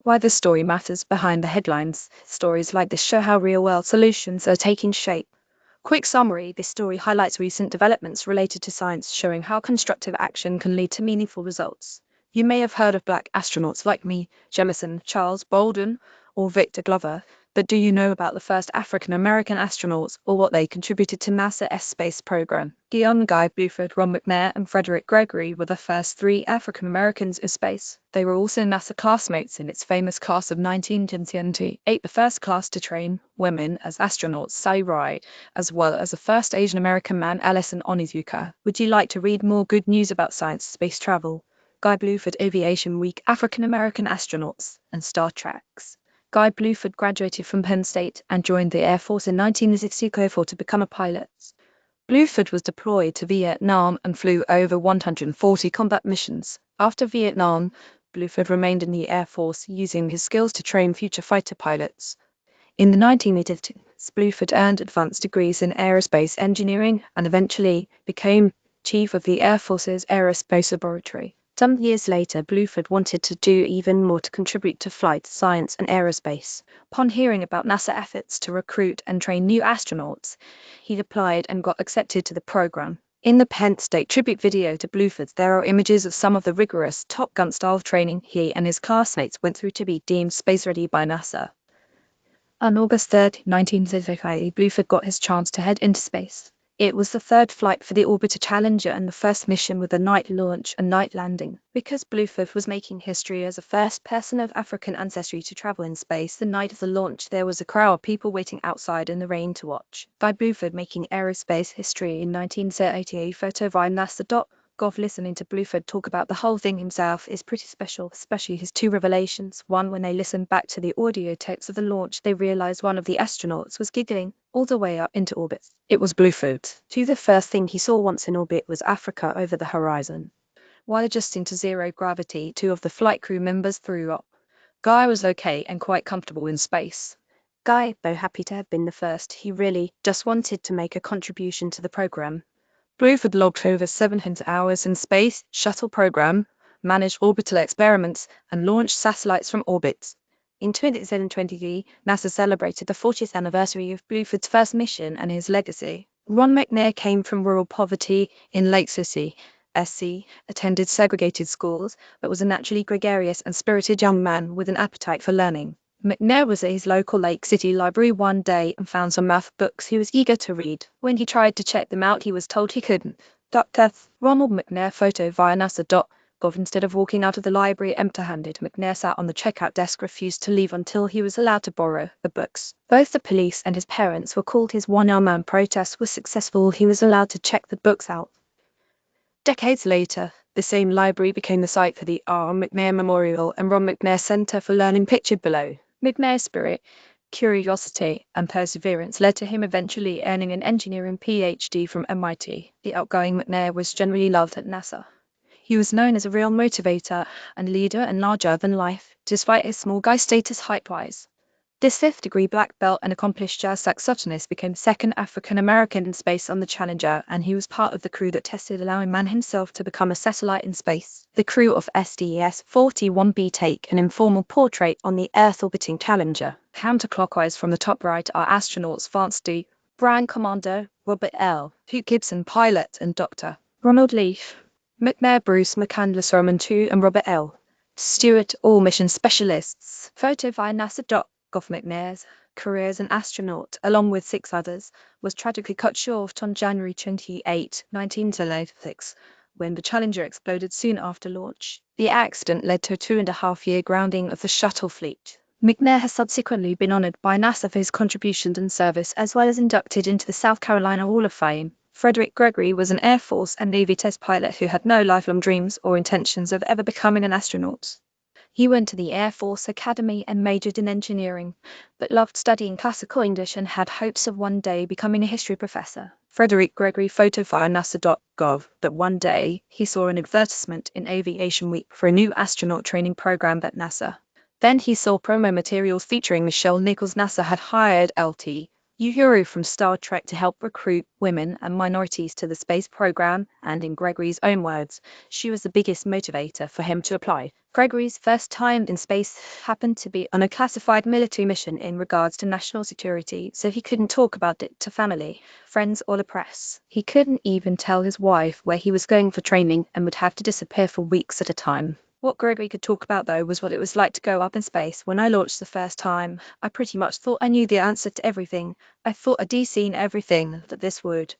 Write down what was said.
Why the story matters behind the headlines. Stories like this show how real-world solutions are taking shape. Quick summary, this story highlights recent developments related to science showing how constructive action can lead to meaningful results. You may have heard of black astronauts like Mae Jemison, Charles Bolden, or Victor Glover, but do you know about the first African-American astronauts or what they contributed to NASA's space program? Guion, Bluford, McNair and Frederick Gregory were the first three African-Americans in space. They were also NASA classmates in its famous class of 1928, the first class to train women as astronauts, Sally Ride, as well as the first Asian American man, Ellison Onizuka. Would you like to read more good news about science, space travel? Guy Bluford Aviation Week, African American astronauts, and Star Treks. Guy Bluford graduated from Penn State and joined the Air Force in 1964 to become a pilot. Bluford was deployed to Vietnam and flew over 140 combat missions. After Vietnam, Bluford remained in the Air Force, using his skills to train future fighter pilots. In the 1980s, Bluford earned advanced degrees in aerospace engineering and eventually became chief of the Air Force's Aerospace Laboratory. Some years later, Bluford wanted to do even more to contribute to flight science and aerospace. Upon hearing about NASA efforts to recruit and train new astronauts, he applied and got accepted to the program. In the Penn State tribute video to Bluford, there are images of some of the rigorous Top Gun-style training he and his classmates went through to be deemed space-ready by NASA. On August 3, 1935, Bluford got his chance to head into space. It was the third flight for the Orbiter Challenger and the first mission with a night launch and night landing. Because Bluford was making history as the first person of African ancestry to travel in space, the night of the launch there was a crowd of people waiting outside in the rain to watch. Guy Bluford making aerospace history in 1988, photo via NASA.gov. Listening to Bluford talk about the whole thing himself is pretty special, especially his two revelations. One, when they listened back to the audio tapes of the launch, they realized one of the astronauts was giggling all the way up into orbit. It was Bluford. Two, the first thing he saw once in orbit was Africa over the horizon. While adjusting to zero gravity, two of the flight crew members threw up. Guy was okay and quite comfortable in space. Guy, though happy to have been the first, he really just wanted to make a contribution to the program. Bluford logged over 700 hours in space shuttle program, managed orbital experiments, and launched satellites from orbit. In 2023, NASA celebrated the 40th anniversary of Bluford's first mission and his legacy. Ron McNair came from rural poverty in Lake City, SC, attended segregated schools, but was a naturally gregarious and spirited young man with an appetite for learning. McNair was at his local Lake City library one day and found some math books he was eager to read. When he tried to check them out, he was told he couldn't. Dr. Ronald McNair photo via NASA.gov. Instead of walking out of the library empty-handed, McNair sat on the checkout desk, refused to leave until he was allowed to borrow the books. Both the police and his parents were called. His one-man protest was successful. He was allowed to check the books out. Decades later, the same library became the site for the R. McNair Memorial and Ron McNair Center for Learning, pictured below. McNair's spirit, curiosity, and perseverance led to him eventually earning an engineering PhD from MIT. The outgoing McNair was generally loved at NASA. He was known as a real motivator and leader and larger than life, despite his small guy status height-wise. This fifth-degree black belt and accomplished jazz saxophonist became the second African-American in space on the Challenger, and he was part of the crew that tested allowing man himself to become a satellite in space. The crew of STS-41B take an informal portrait on the Earth-orbiting Challenger. Counterclockwise from the top right are astronauts Vance D. Bryan, Commander Robert L. Hugh Gibson, pilot, and Dr. Ronald Leaf McNair, Bruce McCandless, Roman II, and Robert L. Stewart, all mission specialists. Photo via NASA.gov. McNair's career as an astronaut, along with 6 others, was tragically cut short on January 28, 1936, when the Challenger exploded soon after launch. The accident led to a 2.5-year grounding of the shuttle fleet. McNair has subsequently been honored by NASA for his contributions and service, as well as inducted into the South Carolina Hall of Fame. Frederick Gregory was an Air Force and Navy test pilot who had no lifelong dreams or intentions of ever becoming an astronaut. He went to the Air Force Academy and majored in engineering, but loved studying classical English and had hopes of one day becoming a history professor. Frederick Gregory photo via NASA.gov that one day he saw an advertisement in Aviation Week for a new astronaut training program at NASA. Then he saw promo materials featuring Michelle Nichols. NASA had hired Lt. Uhuru from Star Trek to help recruit women and minorities to the space program, and in Gregory's own words, she was the biggest motivator for him to apply. Gregory's first time in space happened to be on a classified military mission in regards to national security, so he couldn't talk about it to family, friends, or the press. He couldn't even tell his wife where he was going for training and would have to disappear for weeks at a time. What Gregory could talk about, though, was what it was like to go up in space. When I launched the first time, I pretty much thought I knew the answer to everything. I thought I'd seen everything that this would